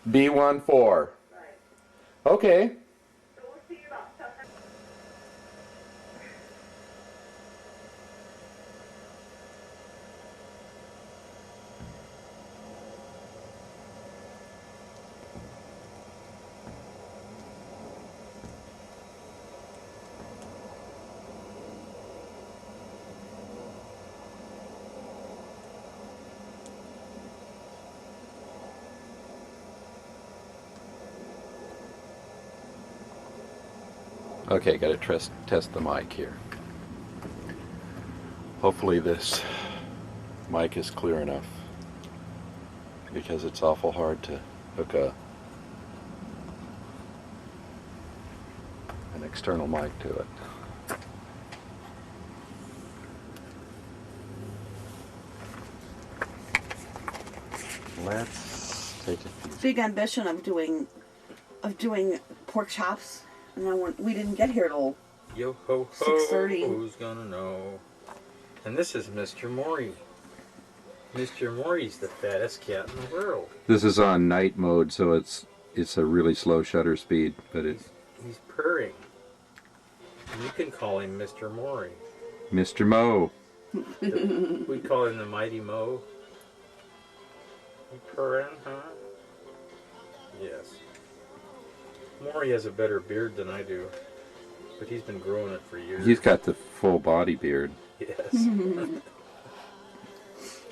B14. Okay. Okay, got to test the mic here. Hopefully this mic is clear enough, because it's awful hard to hook an external mic to it. Let's take it. Big ambition of doing pork chops, and then we didn't get here till Yo ho ho, 6:30. who's gonna know? And this is Mr. Maury. Mr. Maury's the fattest cat in the world. This is on night mode, so it's a really slow shutter speed, but it's He's purring. And you can call him Mr. Maury. Mr. Mo. We call him the Mighty Mo. You purring, huh? Yes. Maury has a better beard than I do, but he's been growing it for years. He's got the full body beard. Yes.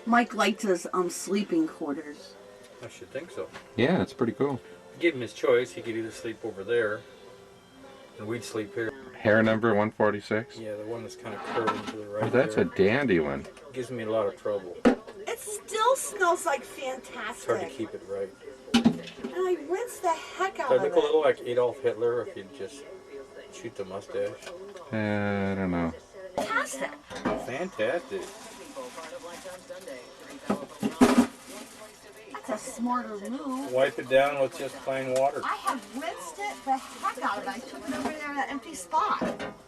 Mike liked his sleeping quarters. I should think so. Yeah, it's pretty cool. Give him his choice. He could either sleep over there, and we'd sleep here. Hair number 146? Yeah, the one that's kind of curving to the right. Oh, that's there. a dandy one. Gives me a lot of trouble. It still smells like It's hard to fantastic, keep it right. and I rinse the heck out So I of look a it. little like Adolf Hitler if you just shoot the mustache. I don't know. Fantastic. Fantastic. That's a smarter move. Wipe it down with just plain water. I have rinsed it the heck out of it. I took it over there in that empty spot.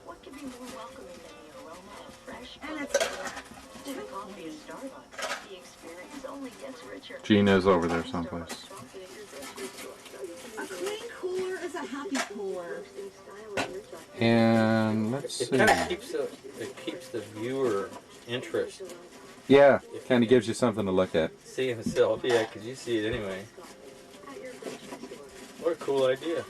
What could be more welcoming than the aroma of fresh And it's coffee and Starbucks? The experience only gets richer. Gina's over there someplace. a clean cooler is a happy cooler. And let's It see. kind of keeps the viewer interest. Yeah, kind of gives you something to look at. See himself, yeah, because you see it anyway. What a cool idea.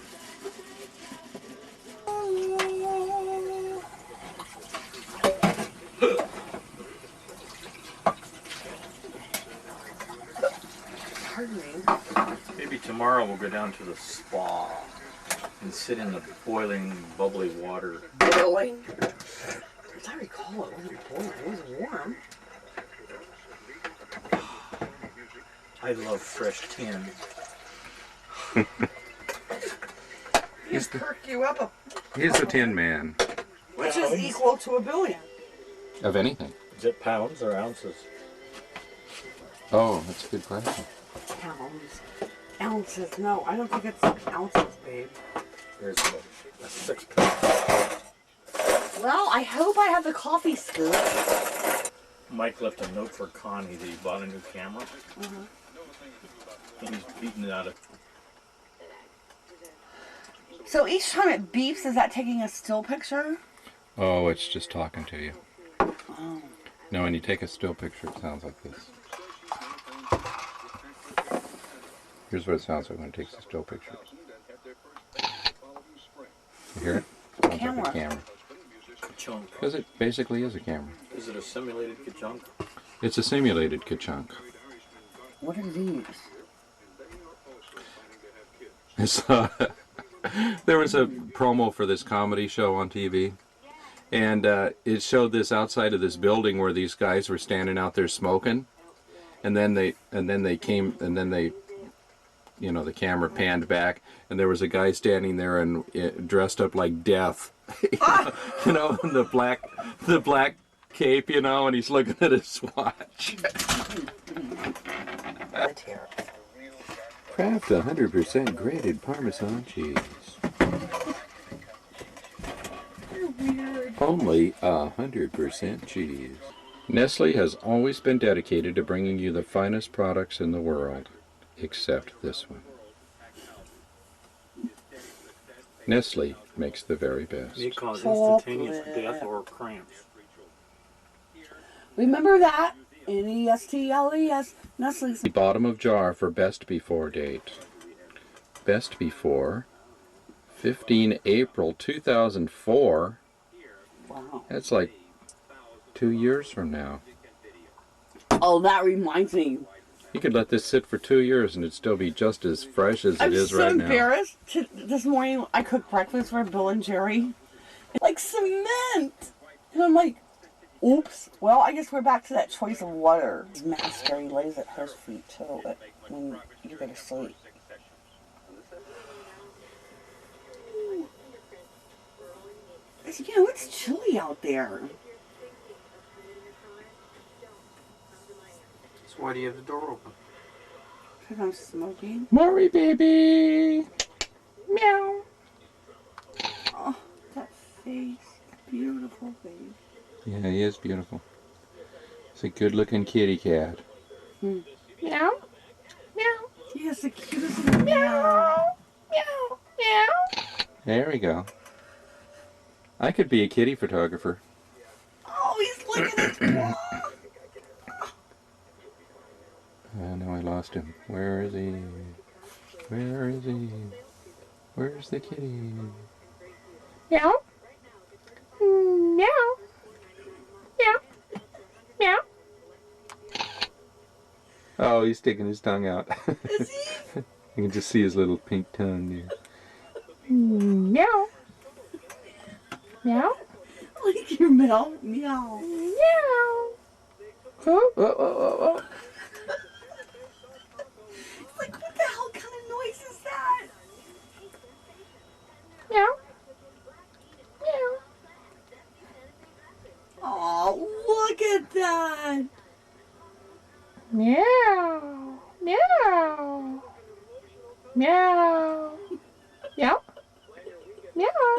Pardon me. Maybe tomorrow we'll go down to the spa and sit in the boiling, bubbly water. Boiling. As I recall, it wasn't boiling. It was warm. I love fresh tin. He's perk you up, He's the Tin Man. which is equal to $1 billion. Of anything. Is it pounds or ounces? Oh, that's a good question. Pounds. Ounces. No, I don't think it's ounces, babe. There's a 6 pound. Well, I hope I have the coffee scoop. Mike left a note for Connie that he bought a new camera. And he's beating it out of. So each time it beeps, is that taking a still picture? Oh, it's just talking to you. Oh. No, when you take a still picture, it sounds like this. Here's what it sounds like when it takes a still picture. You hear it? Sounds like Camera. a camera. Ka-chunk. Because it basically is a camera. Is it a simulated ka-chunk? It's a simulated ka-chunk. What are these? There was a promo for this comedy show on TV, and it showed this outside of this building where these guys were standing out there smoking, and then the camera panned back, and there was a guy standing there and dressed up like Death, in the black cape, and he's looking at his watch. Kraft 100% grated Parmesan cheese. Only 100% cheese. Nestle has always been dedicated to bringing you the finest products in the world, except this one. Nestle makes the very best. May cause Chocolate. instantaneous death or cramps. Remember that? Nestles. Nestle's. The bottom of jar for best before date. Best before 15 April 2004. Wow. That's like 2 years from now. Oh, that reminds me. You could let this sit for 2 years and it'd still be just as fresh as it I'm is so right now. embarrassed. This morning I cooked breakfast for Bill and Jerry. Like cement. And I'm like, oops. Well, I guess we're back to that choice of water. His master, he lays at her feet too when you go to sleep. It's chilly out there. So why do you have the door open? Because I'm smoking. Maury baby! Meow! Oh, that face. Beautiful face. Yeah, he is beautiful. He's a good looking kitty cat. Hmm. Meow! Meow! He has the cutest little meow. Meow! Meow! There we go. I could be a kitty photographer. Oh, he's licking his paw. No, I lost him. Where is he? Where is he? Where's the kitty? Meow. Meow. Meow. Meow. Oh, he's sticking his tongue out. Is he? You can just see his little pink tongue there. Meow. Meow. Like your meow. Meow. Meow. Oh, oh, oh, oh, oh. Like, what the hell kind of noise is that? Meow. Meow. Oh, look at that. Meow. Meow. Meow. Meow. Meow.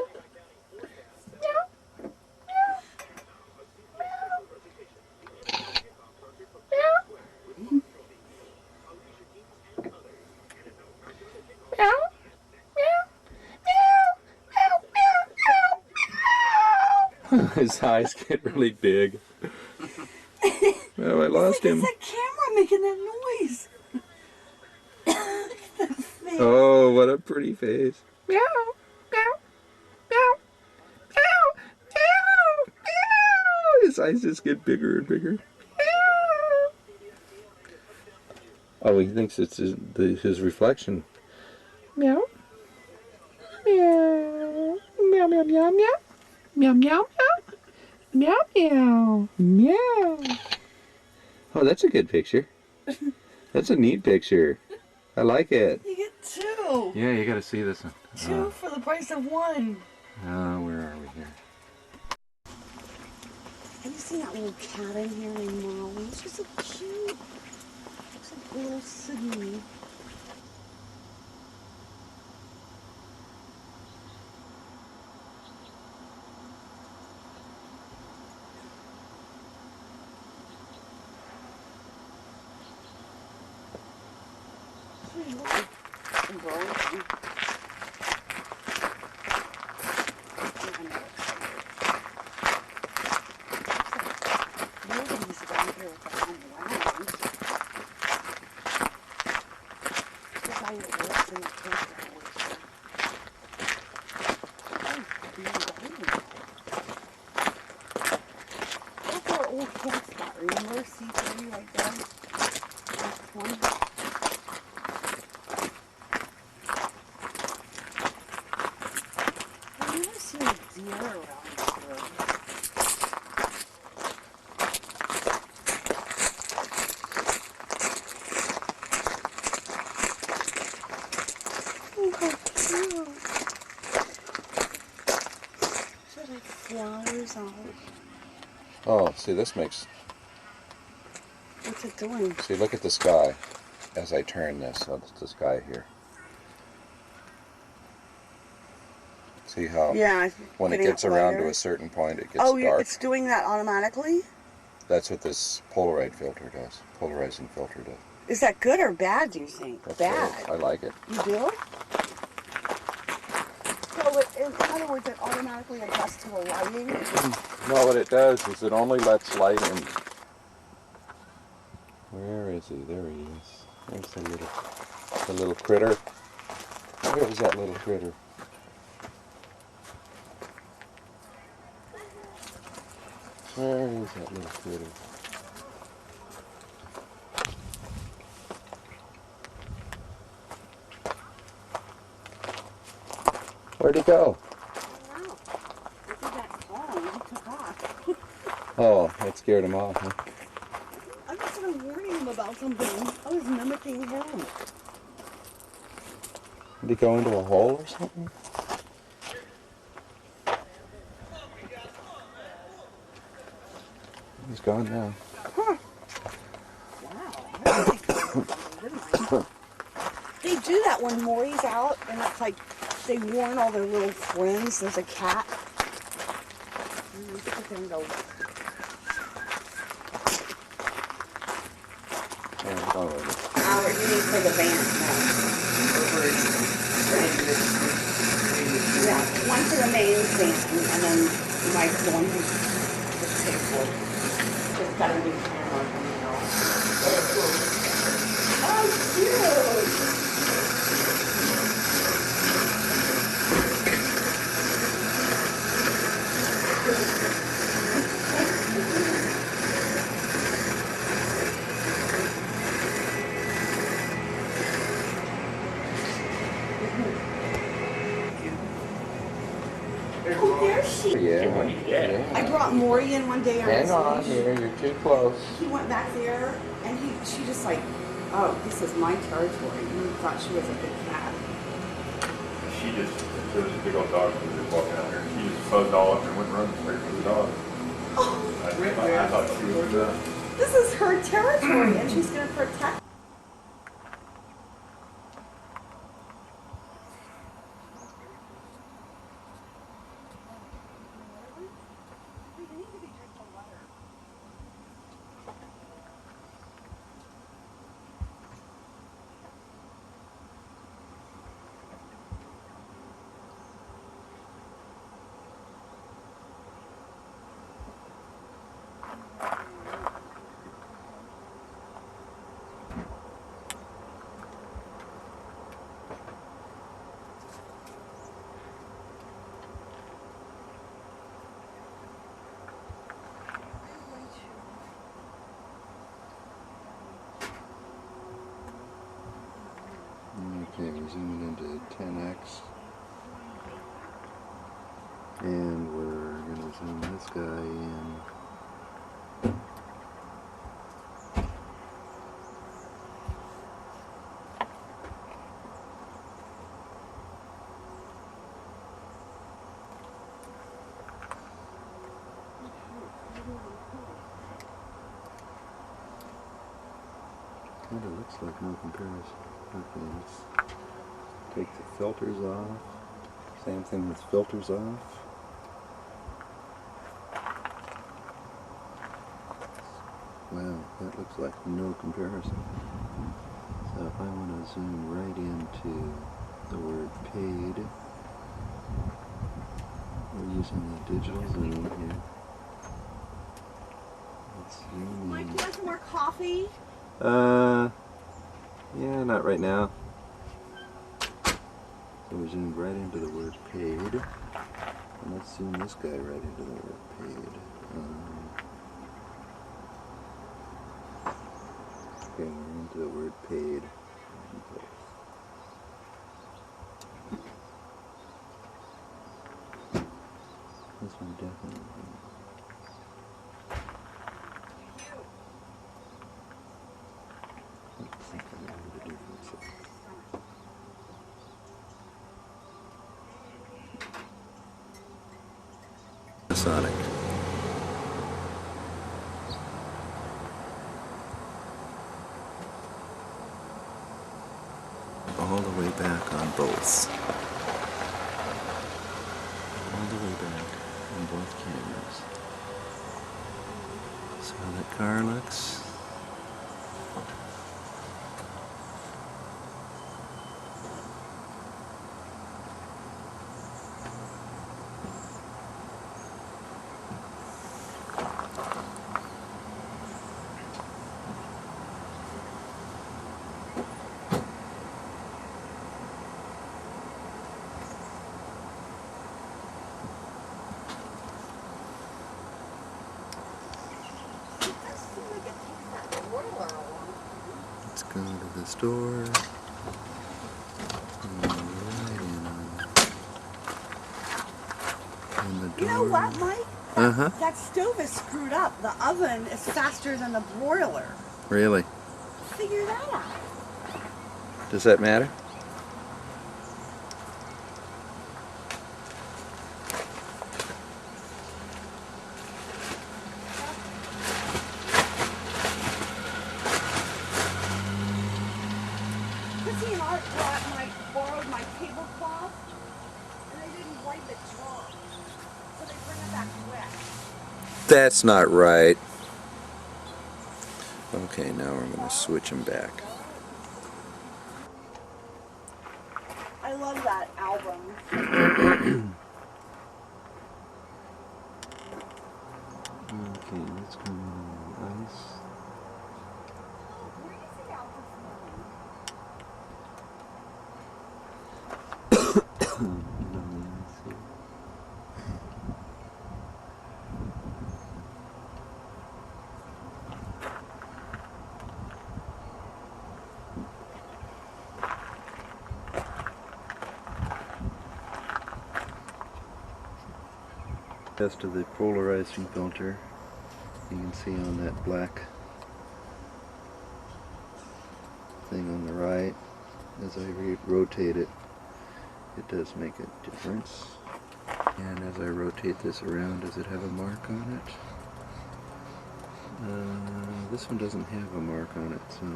His eyes get really big. Oh, I lost him. It's that camera making that noise. That face. Oh, what a pretty face. Meow, meow, meow, meow, meow, meow. His eyes just get bigger and bigger. Meow. Oh, he thinks it's his reflection. Meow. Meow. Meow, meow, meow, meow. Meow, meow, meow. Meow, meow. Meow. Oh, that's a good picture. That's a neat picture. I like it. You get two. Yeah, you gotta see this one. Two for the price of one. Where are we here? Have you seen that little cat in here named Molly? She's so cute. Looks like a little Sydney. Nobody's around here with their own land. The guy that works in the campground works there. That's our old camp spot. Remember C3 right there? That's one. I've never seen a deer around here. Oh, how cute. Is there like flowers out? Oh, see, this makes... What's it doing? See, look at the sky as I turn this. That's the sky here. See how Yeah. when it getting gets up around lighter. to a certain point, it gets Oh, dark. it's doing that automatically? That's what this Polaroid filter does. Polarizing filter does. Is that good or bad, do you think? That's Bad. good. I like it. You do? So in other words, it automatically adjusts to the lighting. No, what it does is it only lets light in. Where is he? There he is. There's the little critter. Where is that little critter? Where is that little critter? Where'd he go? I don't know. I did that song. He took off. Oh, that scared him off, huh? I was sort of warning him about something. I was mimicking him. Did he go into a hole or something? He's gone now. Huh. Wow. I really caught something, didn't I? They do that when Maury's out, and it's like they warn all their little friends there's a cat. And they sit there and go, Howard, you need for the band now. Yeah, one for the main band, and then Mike's the one who just takes for. Just got a new camera from the Oh, cute! Oh, there she is. Yeah. I brought Maury in one day on Hang his on leash. here, you're too close. He went back there, and she just like, oh, this is my territory. And he thought she was a big cat. There was a big old dog who was just walking out there, and she just fuzzed all up and went running straight for the dog. Oh, I thought she was this is her territory, and she's gonna protect. Okay, we're zooming into 10x. And we're going to zoom this guy in. Kind of looks like no comparison. Okay, let's take the filters off. Same thing with filters off. Wow, that looks like no comparison. So if I want to zoom right into the word paid, we're using the digital zoom here. Let's zoom Mike, in. you want some more coffee? Yeah, not right now. So we zoomed right into the word paid. And let's zoom this guy right into the word paid. Okay, we're into the word paid. This one definitely. Let's think I know the difference. Sonic. All the way back on both. All the way back on both cameras. See how that car looks? Go to the store. You know what, Mike? Uh-huh. That stove is screwed up. The oven is faster than the broiler. Really? Figure that out. Does that matter? Chrissy and Art borrowed my tablecloth, and they didn't wipe it dry, so they bring it back wet. That's not right. Okay, now we're going to switch them back. I love that album. Okay, let's go on ice. Where is he out this morning? Test of the polarizing filter. You can see on that black thing on the right, as I rotate it, it does make a difference. And as I rotate this around, does it have a mark on it? This one doesn't have a mark on it, so.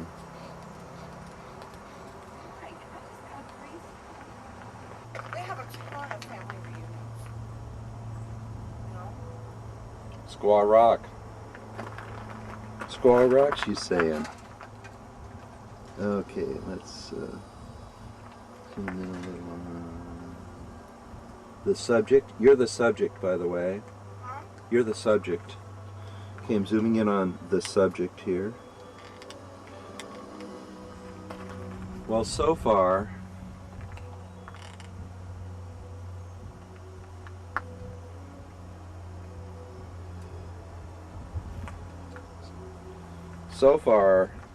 They have a ton of family reunions. You know? Squaw Rock. Squaw Rock, she's saying. Okay, let's zoom in a little on the subject. You're the subject, by the way. Huh? You're the subject. Okay, I'm zooming in on the subject here. Well, so far,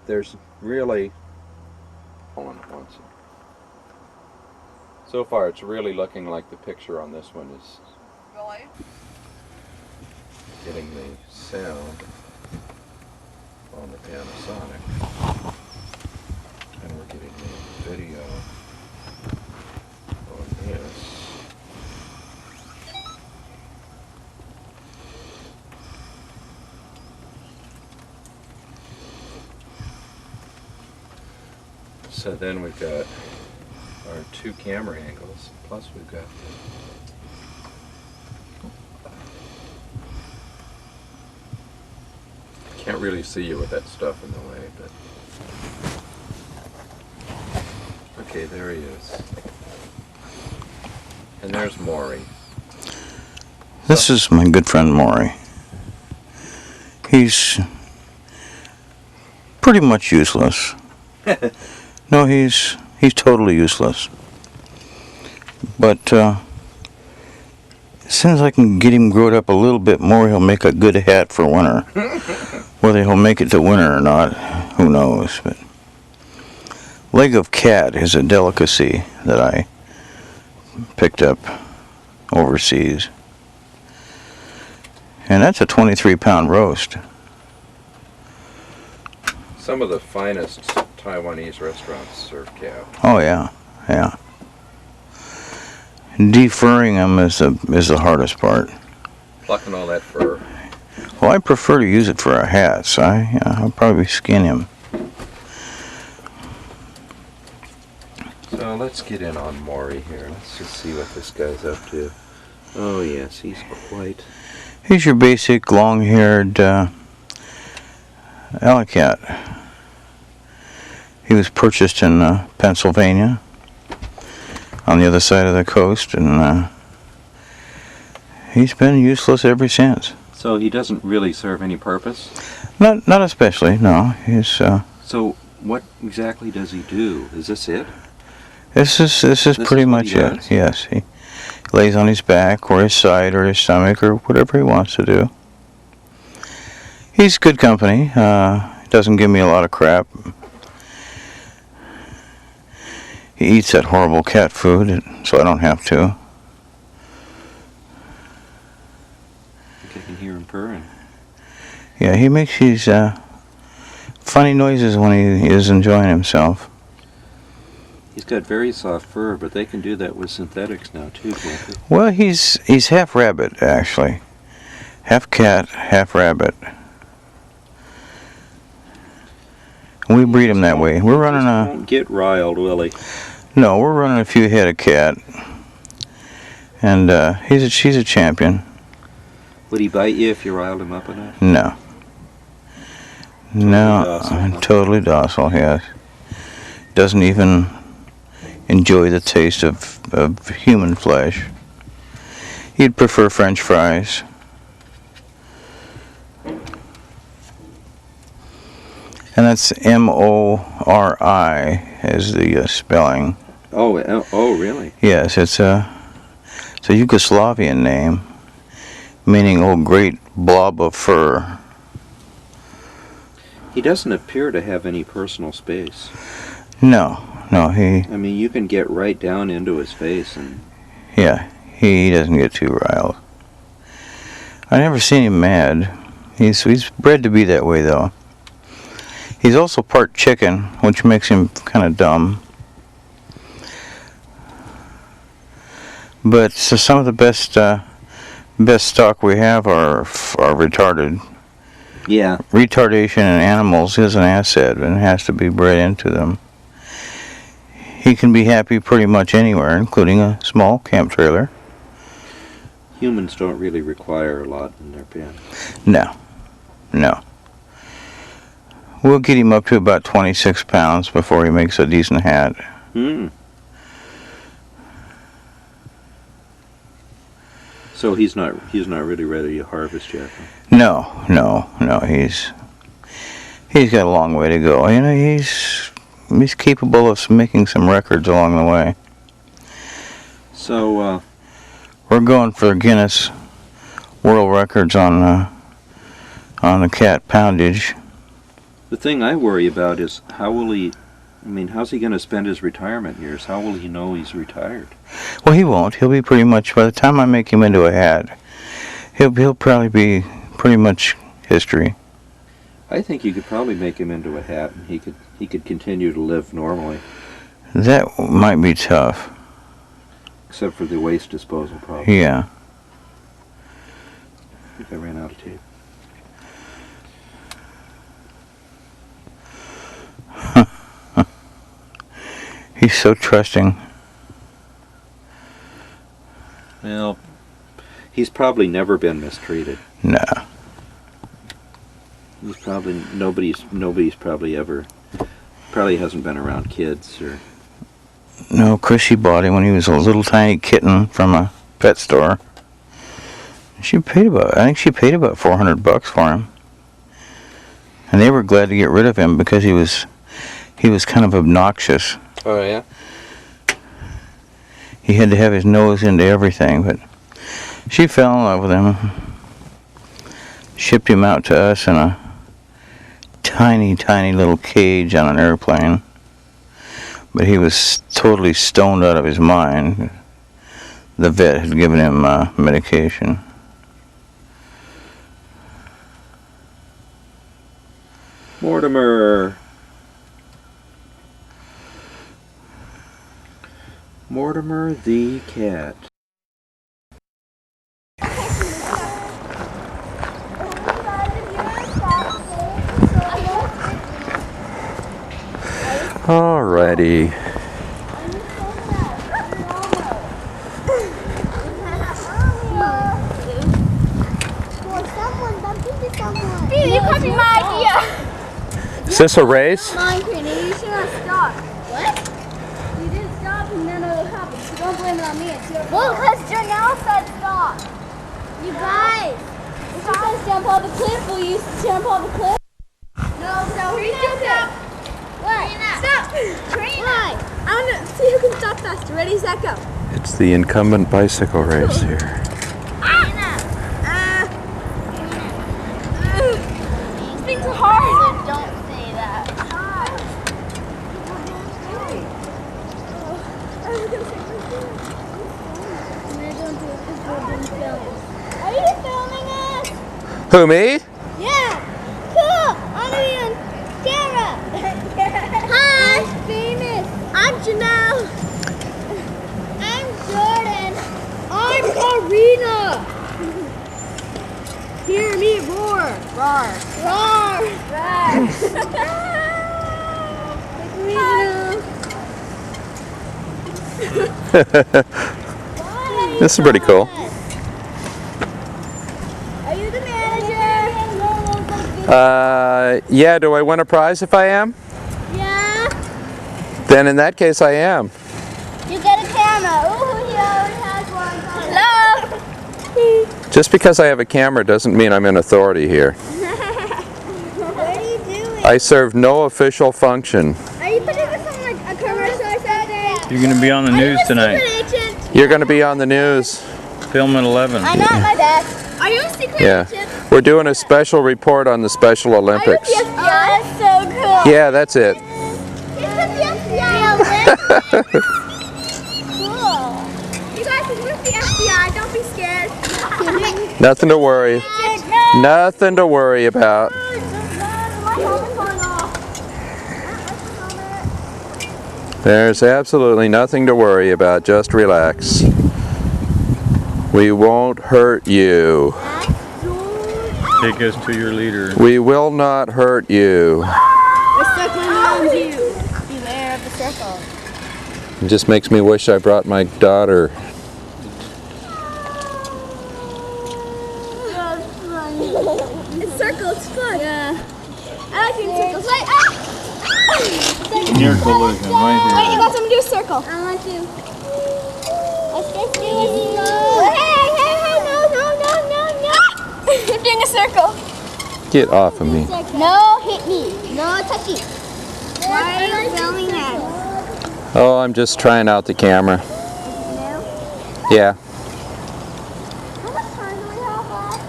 there's really, hold on one second. So far, it's really looking like the picture on this one is Really? getting the sound on the Panasonic, and we're getting the video on this. So then we've got our two camera angles, plus we've got can't really see you with that stuff in the way, but okay, there he is. And there's Maury. This is my good friend Maury. He's pretty much useless. No, he's totally useless. But as soon as I can get him growed up a little bit more, he'll make a good hat for winter. Whether he'll make it to winter or not, who knows? But leg of cat is a delicacy that I picked up overseas. And that's a 23-pound roast. Some of the finest Taiwanese restaurants serve cat. Oh yeah, yeah. Defurring them is the hardest part. Plucking all that fur. Well, I prefer to use it for a hat, so I'll probably skin him. So let's get in on Maury here. Let's just see what this guy's up to. Oh yes, he's quite... He's your basic long-haired alley cat. He was purchased in Pennsylvania, on the other side of the coast, and he's been useless ever since. So he doesn't really serve any purpose? Not especially, no. He's So what exactly does he do? Is this it? This is pretty much it. Yes, he lays on his back or his side or his stomach or whatever he wants to do. He's good company. Doesn't give me a lot of crap. He eats that horrible cat food, so I don't have to. I think I can hear him purring. Yeah, he makes these funny noises when he is enjoying himself. He's got very soft fur, but they can do that with synthetics now too, can't they? Well, he's half rabbit, actually. Half cat, half rabbit. We breed him that way. We're running a... Won't get riled, will he? No, we're running a few head of cat. And she's a champion. Would he bite you if you riled him up enough? No. No, docile. totally docile, yes. Doesn't even enjoy the taste of human flesh. He'd prefer French fries. And that's M-O-R-I is the spelling. Oh, really? Yes, it's a Yugoslavian name, meaning, oh, great blob of fur. He doesn't appear to have any personal space. No, he I mean, you can get right down into his face and... Yeah, he doesn't get too riled. I never seen him mad. He's bred to be that way, though. He's also part chicken, which makes him kind of dumb. But so some of the best stock we have are retarded. Yeah. Retardation in animals is an asset and has to be bred into them. He can be happy pretty much anywhere, including a small camp trailer. Humans don't really require a lot in their pen. No. We'll get him up to about 26 pounds before he makes a decent hat. So he's not really ready to harvest yet. Huh? No. He's got a long way to go. You know, he's capable of making some records along the way. So we're going for Guinness World Records on the cat poundage. the thing I worry about is how's he going to spend his retirement years? How will he know he's retired? Well, he won't. He'll be pretty much, by the time I make him into a hat, he'll probably be pretty much history. I think you could probably make him into a hat, and he could continue to live normally, That might be tough. except for the waste disposal problem. Yeah. I think I ran out of tape. He's so trusting. Well, he's probably never been mistreated. No. He's probably nobody's probably hasn't been around kids or. No, Chrissy bought him when he was a little tiny kitten from a pet store. I think she paid about $400 for him. And they were glad to get rid of him because he was kind of obnoxious. Oh yeah. He had to have his nose into everything, but she fell in love with him. Shipped him out to us in a tiny, tiny little cage on an airplane. But he was totally stoned out of his mind. The vet had given him medication. Mortimer the cat. Alrighty. Dude, you copied my idea. Is this a race? Mine, Kenny. You should have stopped. What? You didn't stop and none of it happened. So don't blame it on me. It's your fault. Well, because Janelle said stop. You guys. If you guys jump off the cliff, will you jump off the cliff? No, we did that. What? Stop. Why? I want to see who can stop faster. Ready, set, go. It's the incumbent bicycle race here. Things are hard. So don't say that. Are you filming us? Who, me? Yeah. Cool. I want to be on camera. Hi. I'm famous. I'm Janelle. I'm Jordan. I'm Karina. Hear me roar. Roar. Roar. This is pretty cool. Are you the manager? Yeah, do I win a prize if I am? Yeah. Then in that case I am. You get a camera. Ooh, he already has one. Hello. Just because I have a camera doesn't mean I'm in authority here. What are you doing? I serve no official function. Are you putting this on like a commercial or something? You're going to be on the news tonight. Agent? You're going to be on the news. Film at 11. I'm not my bad. Are you a secret Yeah. agent? We're doing a special report on the Special Olympics. Are you the FBI? That's so cool. Yeah, that's it. He's with the FBI. Cool. You guys, he's with the FBI. Don't be scared. Nothing to worry. Nothing to worry about. My helmet's falling off. There's absolutely nothing to worry about. Just relax. We won't hurt you. Take us to your leader. We will not hurt you. We're circling around you. Beware of the circle. It just makes me wish I brought my daughter. It's circles, fun. Yeah. I like doing circles. Wait, Near collision, right Wait, you here. guys want me to do a circle? I want to. Let's just do it slow. Hey, no. I'm doing a circle. Get off of me. No, hit me. No, touchy. Why are you filming that? Oh, I'm just trying out the camera. Yeah. How much time do we have left?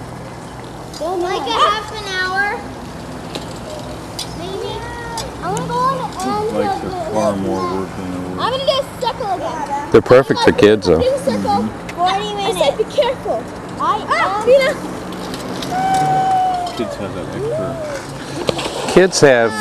Like a half an hour. Maybe. I want to go on the end Like of the the... far more work than the I'm going to do a circle again. They're perfect for kids, though. Do a circle. 40 minutes. I said be careful. Tina. kids have that extra. Kids have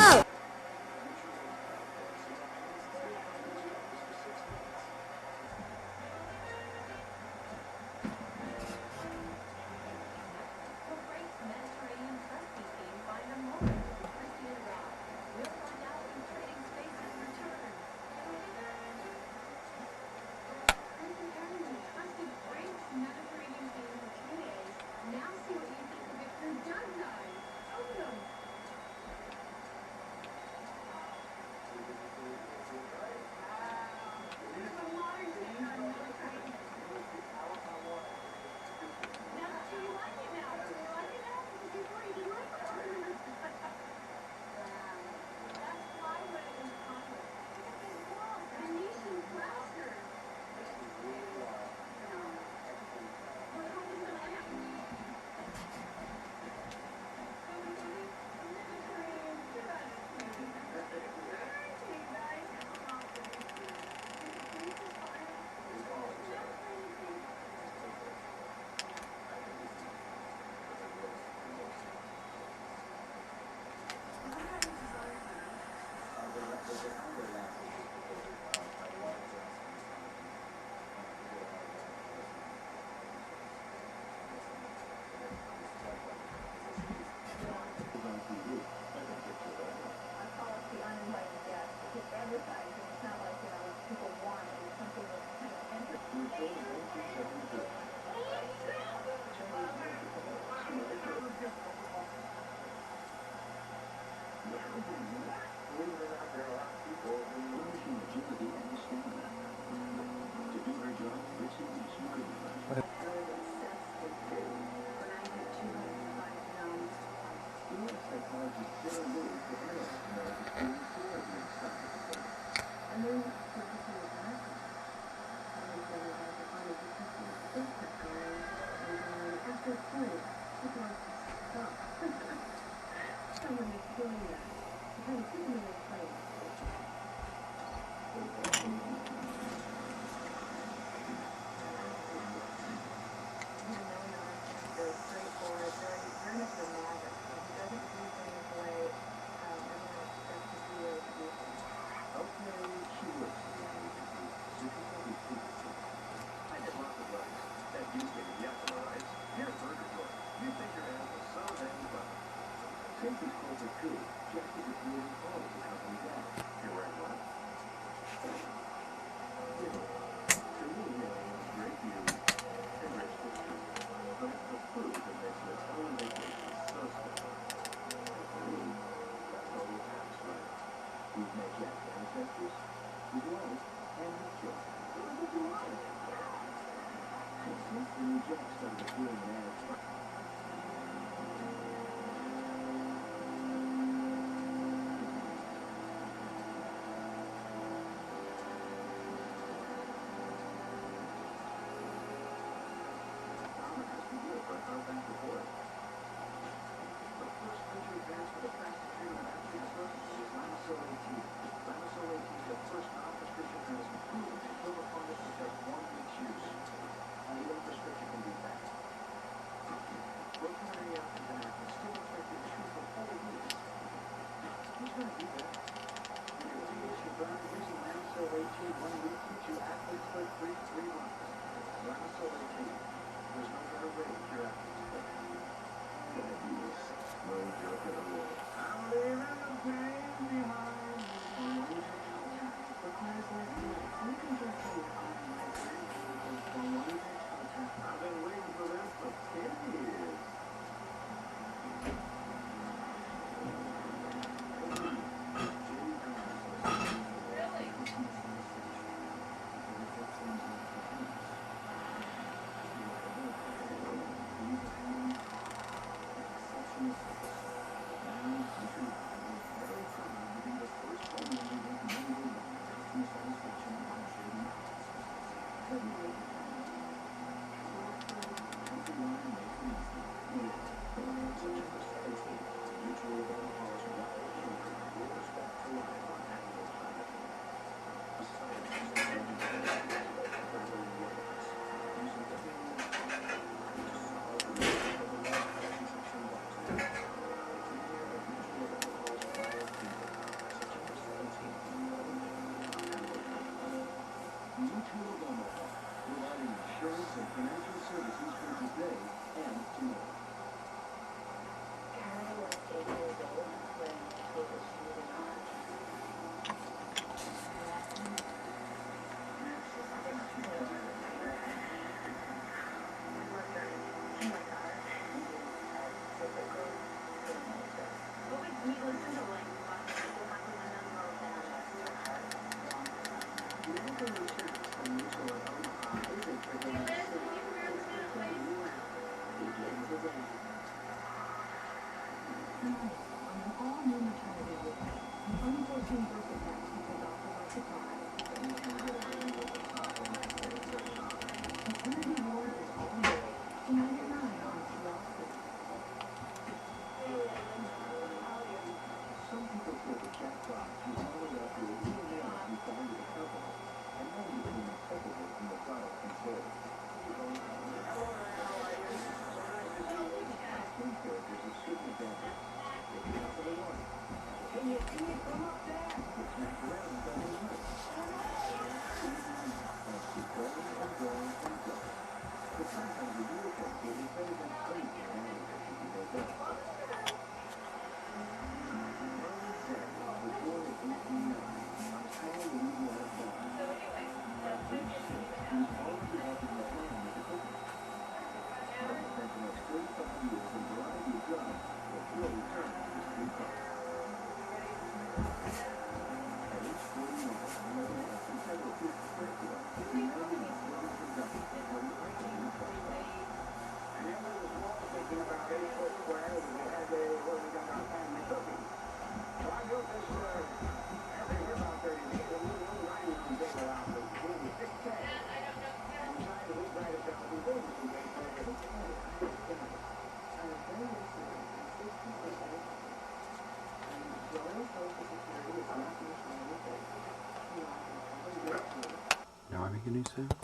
Now I make a new sound?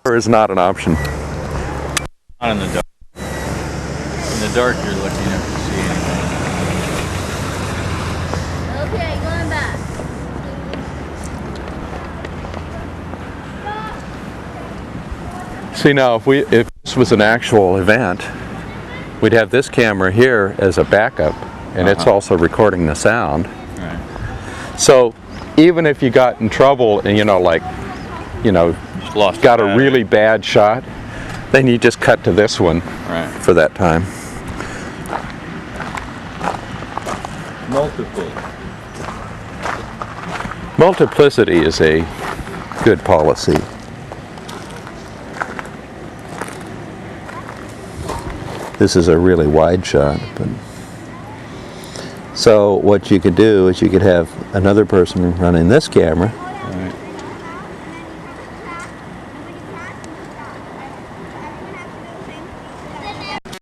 Or is not an option. Not in the dark. In the dark, you're lucky enough to see anything. Okay, going back. See now, if this was an actual event, we'd have this camera here as a backup, and it's also recording the sound. Right. So even if you got in trouble and Just lost got the a really bad shot, then you just cut to this one Right. for that time. Multiplicity is a good policy. This is a really wide shot, but so what you could do is you could have another person running this camera